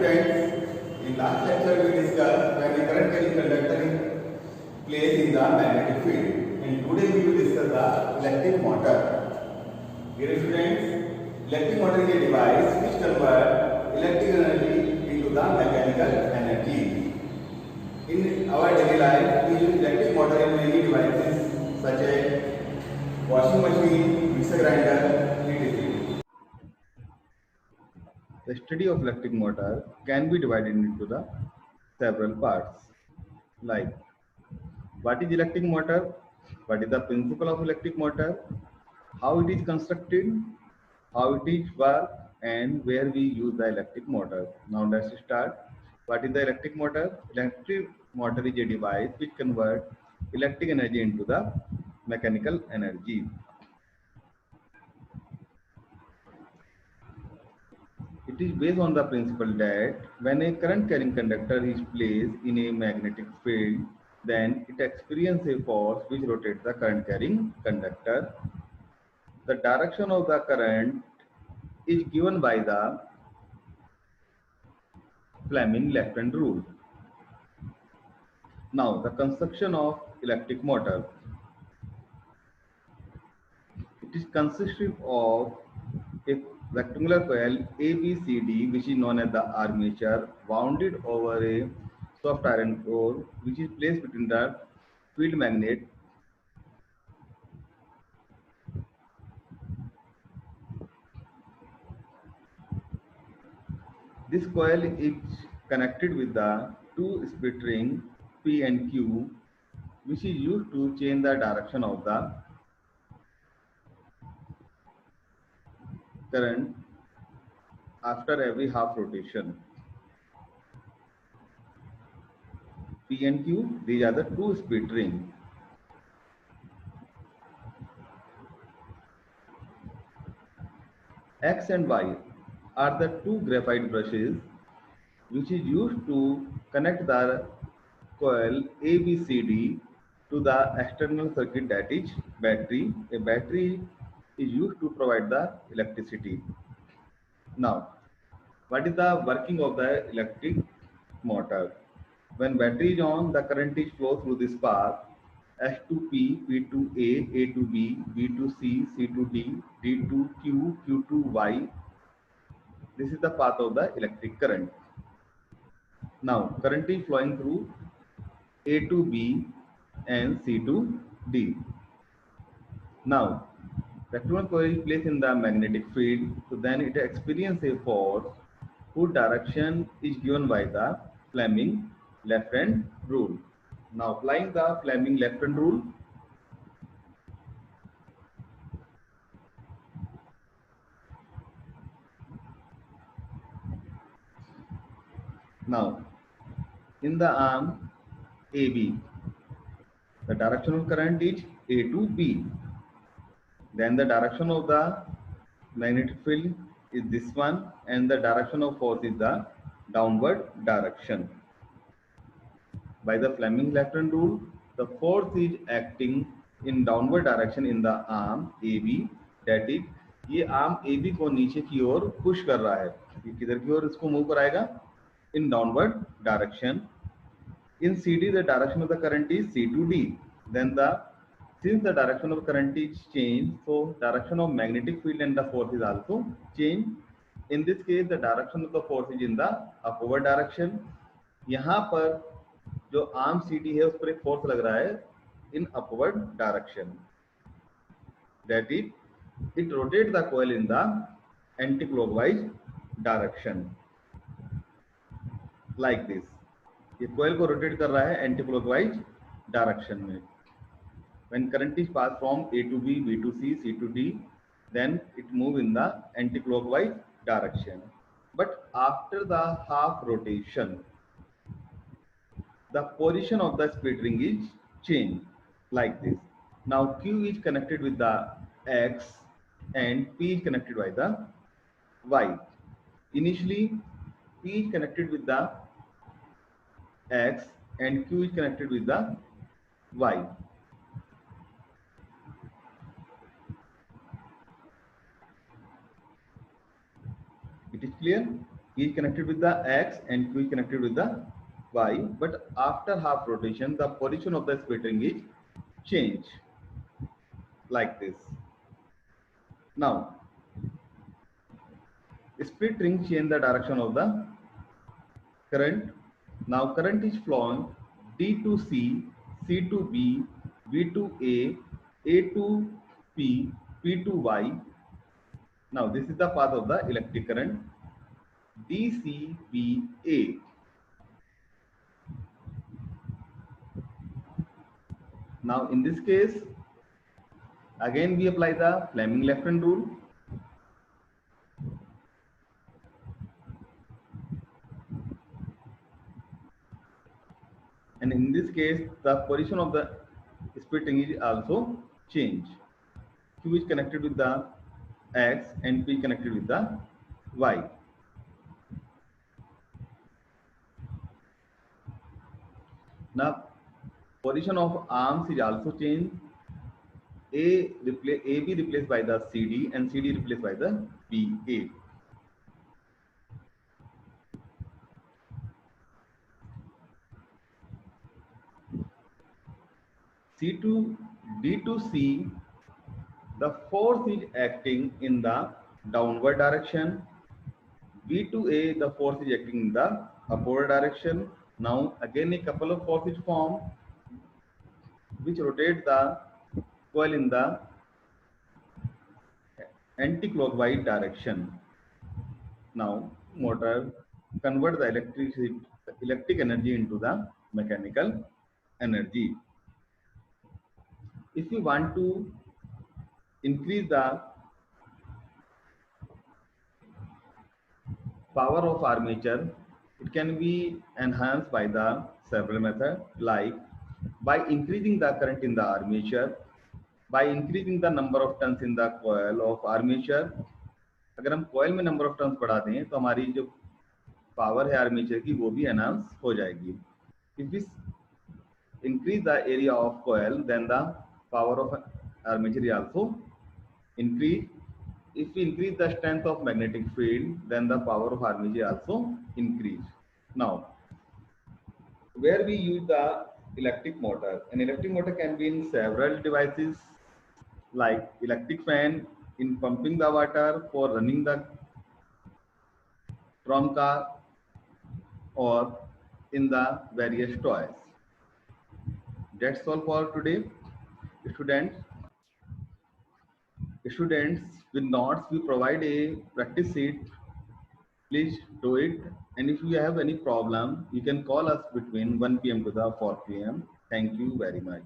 students, in last lecture we discussed when a current carrying conductor is placed in the magnetic field, and today we will discuss the electric motor. Dear students, electric motor is a device which converts electric energy into the mechanical energy. In our daily life, we use electric motor in many devices such as washing machine, mixer grinder, etc. The study of electric motor can be divided into the several parts, like what is electric motor, what is the principle of electric motor, how it is constructed, how it is work, and where we use the electric motor. Now let's start. What is the electric motor? Electric motor is a device which converts electric energy into the mechanical energy. It is based on the principle that when a current carrying conductor is placed in a magnetic field, then it experiences a force which rotates the current carrying conductor. The direction of the current is given by the Fleming left-hand rule. Now, the construction of electric motor. It is consisted of a rectangular coil ABCD, which is known as the armature, wounded over a soft iron core, which is placed between the field magnet. This coil is connected with the two split rings P and Q, which is used to change the direction of the current after every half rotation. P and Q, these are the two split rings. X and Y are the two graphite brushes which is used to connect the coil ABCD to the external circuit, that is battery. A battery is used to provide the electricity. Now, what is the working of the electric motor? When battery is on, the current is flow through this path S to P, P to A to B, B to C, C to D, D to Q, Q to Y. This is the path of the electric current. Now, current is flowing through A to B and C to D. Now, rectangular coil is placed in the magnetic field, so then it experiences a force whose direction is given by the Fleming left-hand rule. Now, applying the Fleming left-hand rule, now in the arm AB, the direction of current is A to B. Then the direction of the magnetic field is this one, and the direction of force is the downward direction. By the Fleming left-hand rule, the force is acting in downward direction in the arm AB, that is ये arm AB को नीचे की ओर push कर रहा है, ये किधर की ओर इसको मूव कराएगा, in downward direction. In CD, the direction of the current is C to D. Then since the direction of current is changed, so direction of magnetic field and the force is also changed. In this case, the direction of the force is in the upward direction. यहाँ पर जो arm CD है उस पर एक force लग रहा है in upward direction. That is, it rotates the coil in the anti-clockwise direction, like this. ये coil को rotate कर रहा है anti-clockwise direction में. When current is passed from A to B, B to C, C to D, then it moves in the anti-clockwise direction. But after the half rotation, the position of the split ring is changed, like this. Now Q is connected with the X and P is connected by the Y. Initially, P is connected with the X and Q is connected with the Y. It is clear? E is connected with the X and Q is connected with the Y. But after half rotation, the position of the split ring is changed like this. Now, split ring change the direction of the current. Now current is flowing D to C, C to B, B to A to P, P to Y. Now this is the path of the electric current DCBA. Now in this case, again we apply the Fleming left hand rule. And in this case, the position of the split ring is also changed. Q is connected with the X and P connected with the Y. Now position of arms is also changed. AB replaced by the CD and CD replaced by the BA. C to D to C, the force is acting in the downward direction. B to A, the force is acting in the upward direction. Now again a couple of forces form which rotate the coil in the anti-clockwise direction. Now motor convert the electric energy into the mechanical energy. If you want to increase the power of armature, it can be enhanced by the several methods, like by increasing the current in the armature, by increasing the number of turns in the coil of armature. अगर हम coil में number of turns बढ़ा दें तो हमारी जो power है armature की वो भी enhance हो जाएगी. If we increase the area of coil, then the power of armature is also increase. If we increase the strength of magnetic field, then the power of armature also increase. Now, where we use the electric motor, an electric motor can be in several devices like electric fan in pumping the water, for running the tram car, or in the various toys. That's all for today, students. With notes, we provide a practice sheet. Please do it. And if you have any problem, you can call us between 1 p.m. to the 4 p.m. Thank you very much.